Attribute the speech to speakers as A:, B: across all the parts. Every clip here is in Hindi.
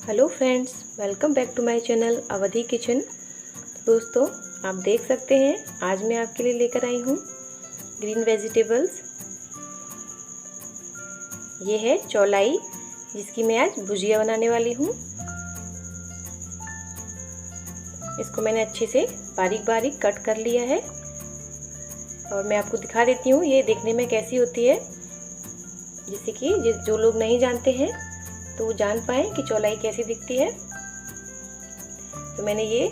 A: Hello friends, welcome back to my channel Awadhi kitchen. दोस्तों, आप देख सकते हैं आज मैं आपके लिए लेकर आई हूँ ग्रीन वेजिटेबल्स। ये है चौलाई, जिसकी मैं आज भुजिया बनाने वाली हूँ। इसको मैंने अच्छे से बारीक बारीक कट कर लिया है और मैं आपको दिखा देती हूँ ये देखने में कैसी होती है, जिससे कि जो लोग नहीं जानते हैं तो वो जान पाएँ कि चौलाई कैसी दिखती है। तो मैंने ये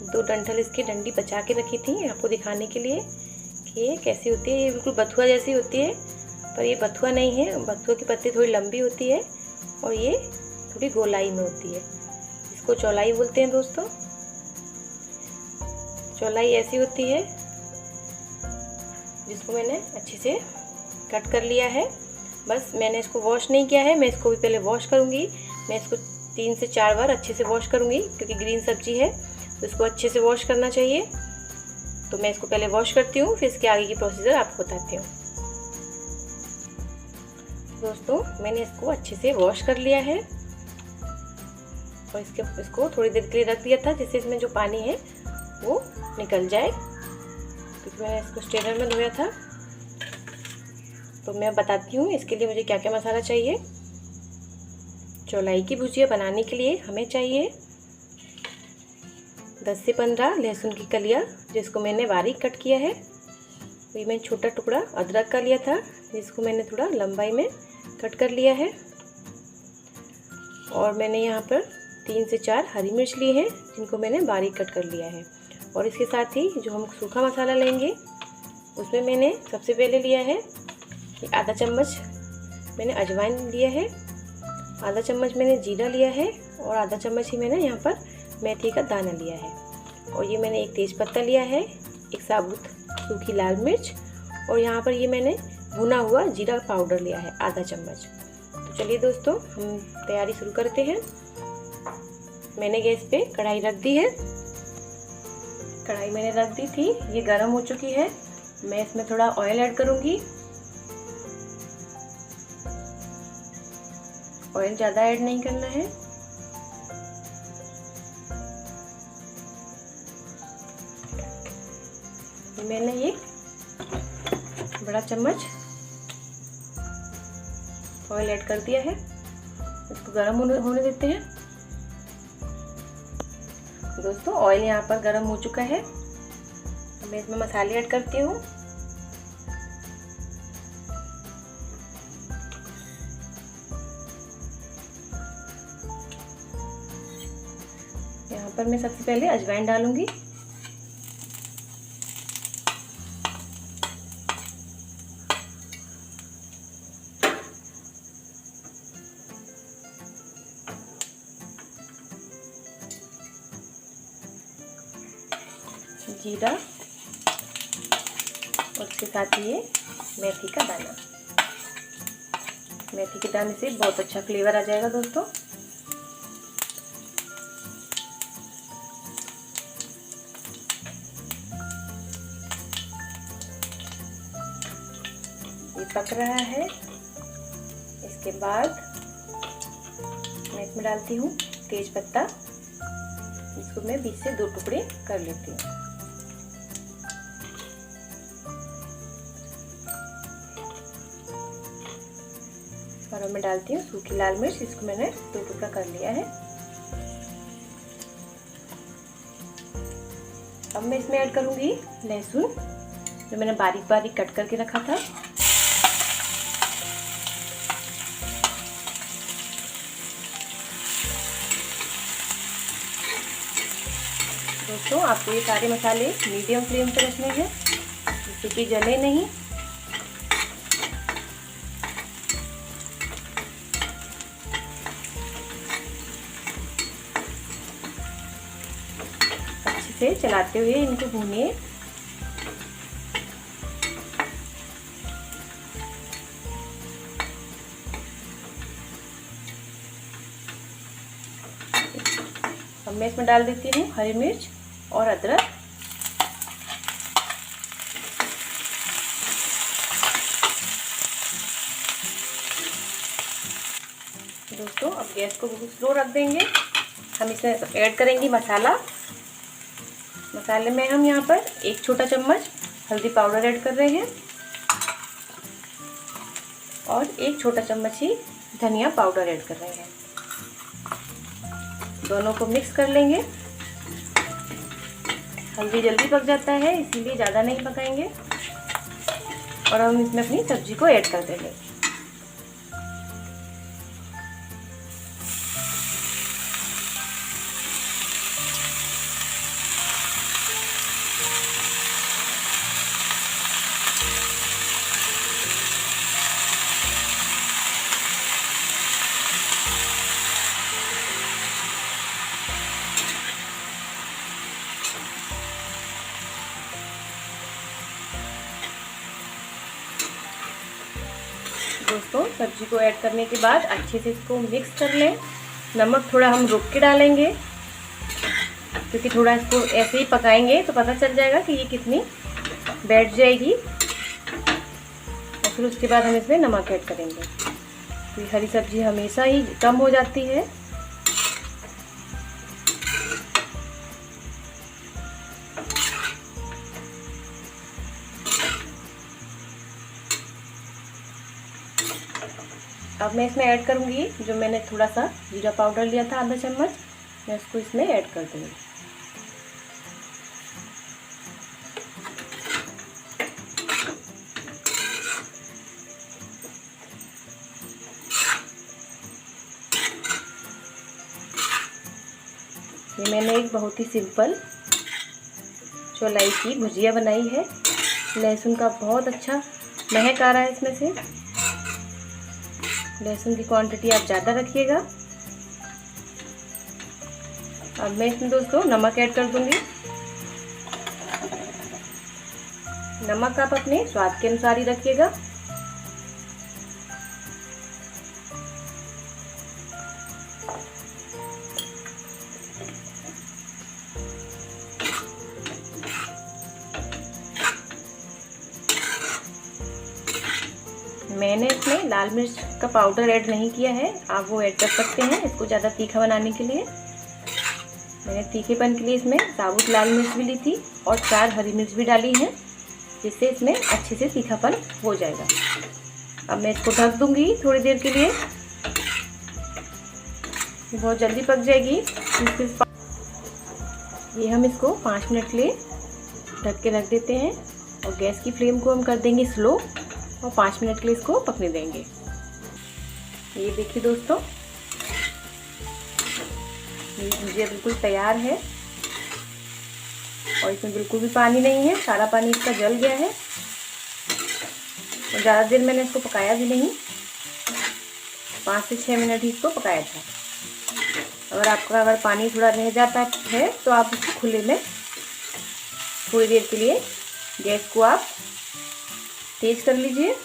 A: 2 डंठल इसकी डंडी बचा के रखी थी आपको दिखाने के लिए कि ये कैसी होती है। ये बिल्कुल बथुआ जैसी होती है, पर ये बथुआ नहीं है। बथुआ की पत्ती थोड़ी लंबी होती है और ये थोड़ी गोलाई में होती है, इसको चौलाई बोलते हैं। दोस्तों, चौलाई ऐसी होती है जिसको मैंने अच्छे से कट कर लिया है। बस मैंने इसको वॉश नहीं किया है, मैं इसको भी पहले वॉश करूँगी। मैं इसको 3 से 4 बार अच्छे से वॉश करूँगी, क्योंकि ग्रीन सब्जी है तो इसको अच्छे से वॉश करना चाहिए। तो मैं इसको पहले वॉश करती हूँ, फिर इसके आगे की प्रोसीजर आपको बताती हूँ। दोस्तों, मैंने इसको अच्छे से वॉश कर लिया है और इसको थोड़ी देर के लिए रख दिया था, जिससे इसमें जो पानी है वो निकल जाए, क्योंकि मैंने इसको स्ट्रेनर में धोया था। तो मैं बताती हूँ इसके लिए मुझे क्या क्या मसाला चाहिए। चौलाई की भुजिया बनाने के लिए हमें चाहिए 10 से 15 लहसुन की कलियाँ, जिसको मैंने बारीक कट किया है। ये मैंने छोटा टुकड़ा अदरक का लिया था, जिसको मैंने थोड़ा लंबाई में कट कर लिया है। और मैंने यहाँ पर 3 से 4 हरी मिर्च लिए हैं, जिनको मैंने बारीक कट कर लिया है। और इसके साथ ही जो हम सूखा मसाला लेंगे, उसमें मैंने सबसे पहले लिया है आधा चम्मच मैंने अजवाइन लिया है, आधा चम्मच मैंने जीरा लिया है और आधा चम्मच ही मैंने यहाँ पर मेथी का दाना लिया है। और ये मैंने एक तेज पत्ता लिया है, एक साबुत सूखी लाल मिर्च, और यहाँ पर ये मैंने भुना हुआ जीरा पाउडर लिया है आधा चम्मच। तो चलिए दोस्तों, हम तैयारी शुरू करते हैं। मैंने गैस पे कढ़ाई रख दी है। कढ़ाई मैंने रख दी थी, ये गर्म हो चुकी है। मैं इसमें थोड़ा ऑयल ऐड करूँगी। ऑयल ज़्यादा ऐड नहीं करना है। मैंने एक बड़ा चम्मच ऑयल ऐड कर दिया है। इसको गर्म होने देते हैं। दोस्तों, ऑयल यहाँ पर गर्म हो चुका है। मैं इसमें मसाले ऐड करती हूँ। यहाँ पर मैं सबसे पहले अजवाइन डालूंगी। जीरा और उसके साथ ये मेथी का दाना। मेथी के दाने से बहुत अच्छा फ्लेवर आ जाएगा दोस्तों। ये पक रहा है। इसके बाद मैं इसमें डालती हूँ तेज पत्ता, इसको मैं बीच से 2 टुकड़े कर लेती हूँ। और मैं डालती हूँ सूखी लाल मिर्च, इसको मैंने 2 टुकड़ा कर लिया है। अब मैं इसमें ऐड करूँगी लहसुन, जो मैंने बारीक बारीक कट करके रखा था। दोस्तों, आपको ये सारे मसाले मीडियम फ्लेम पर रखने हैं, जिससे कि जले नहीं। अच्छे से चलाते हुए इनको भूनिए। अब मैं इसमें डाल देती हूँ हरी मिर्च और अदरक। दोस्तों अब गैस को स्लो रख देंगे। हम इसमें ऐड करेंगे मसाला। मसाले में हम यहाँ पर 1 छोटा चम्मच हल्दी पाउडर ऐड कर रहे हैं और 1 छोटा चम्मच ही धनिया पाउडर ऐड कर रहे हैं। दोनों को मिक्स कर लेंगे। हल्दी जल्दी पक जाता है इसीलिए ज़्यादा नहीं पकाएंगे। और हम इसमें अपनी सब्जी को ऐड कर देंगे। दोस्तों सब्जी को ऐड करने के बाद अच्छे से इसको मिक्स कर लें। नमक थोड़ा हम रुक के डालेंगे क्योंकि थोड़ा इसको ऐसे ही पकाएंगे तो पता चल जाएगा कि ये कितनी बैठ जाएगी। और फिर उसके बाद हम इसमें नमक ऐड करेंगे। तो हरी सब्जी हमेशा ही कम हो जाती है। अब मैं इसमें ऐड करूँगी जो मैंने थोड़ा सा जीरा पाउडर लिया था आधा चम्मच, मैं इसको इसमें ऐड कर दूँगी। ये मैंने एक बहुत ही सिंपल चौलाई की भुजिया बनाई है। लहसुन का बहुत अच्छा महक आ रहा है इसमें से। लहसुन की क्वांटिटी आप ज़्यादा रखिएगा। अब मैं इसमें दोस्तों नमक ऐड कर दूंगी। नमक आप अपने स्वाद के अनुसार ही रखिएगा। मैंने इसमें लाल मिर्च का पाउडर ऐड नहीं किया है, आप वो ऐड कर सकते हैं इसको ज़्यादा तीखा बनाने के लिए। मैंने तीखेपन के लिए इसमें साबुत लाल मिर्च भी ली थी और 4 हरी मिर्च भी डाली हैं, जिससे इसमें अच्छे से तीखापन हो जाएगा। अब मैं इसको ढक दूंगी थोड़ी देर के लिए। ये बहुत जल्दी पक जाएगी। ये हम इसको 5 मिनट के लिए ढक के रख देते हैं और गैस की फ्लेम को हम कर देंगे स्लो और 5 मिनट के लिए इसको पकने देंगे। ये देखिए दोस्तों, ये भुजिया बिल्कुल तैयार है और इसमें बिल्कुल भी पानी नहीं है, सारा पानी इसका जल गया है। और ज़्यादा देर मैंने इसको पकाया भी नहीं, 5 से 6 मिनट ही इसको पकाया था। अगर पानी थोड़ा रह जाता है तो आप इसको खुले में थोड़ी देर के लिए गैस को आप तेज कर लीजिए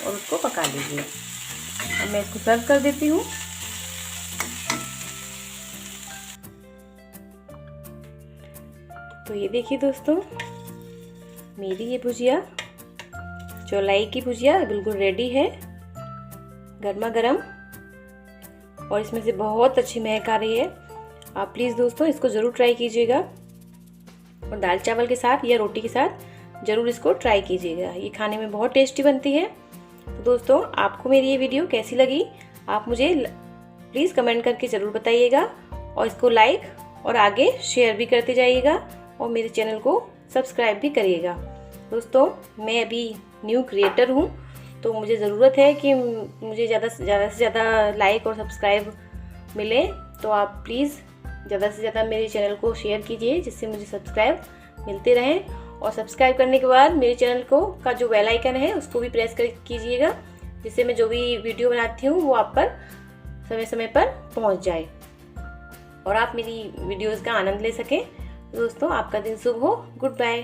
A: और उसको पका लीजिए। अब मैं इसको सर्व कर देती हूँ। तो ये देखिए दोस्तों, मेरी ये भुजिया चौलाई की भुजिया बिल्कुल रेडी है, गर्मा गर्म, और इसमें से बहुत अच्छी महक आ रही है। आप प्लीज़ दोस्तों इसको ज़रूर ट्राई कीजिएगा और दाल चावल के साथ या रोटी के साथ ज़रूर इसको ट्राई कीजिएगा। ये खाने में बहुत टेस्टी बनती है। तो दोस्तों आपको मेरी ये वीडियो कैसी लगी आप मुझे प्लीज़ कमेंट करके ज़रूर बताइएगा और इसको लाइक और आगे शेयर भी करते जाइएगा और मेरे चैनल को सब्सक्राइब भी करिएगा। दोस्तों मैं अभी न्यू क्रिएटर हूँ तो मुझे ज़रूरत है कि मुझे ज़्यादा से ज़्यादा लाइक और सब्सक्राइब मिले। तो आप प्लीज़ ज़्यादा से ज़्यादा मेरे चैनल को शेयर कीजिए जिससे मुझे सब्सक्राइब मिलते रहें। और सब्सक्राइब करने के बाद मेरे चैनल का जो बेल आइकन है उसको भी प्रेस कर कीजिएगा, जिससे मैं जो भी वीडियो बनाती हूँ वो आप पर समय समय पर पहुँच जाए और आप मेरी वीडियोज़ का आनंद ले सकें। दोस्तों आपका दिन शुभ हो। Good bye.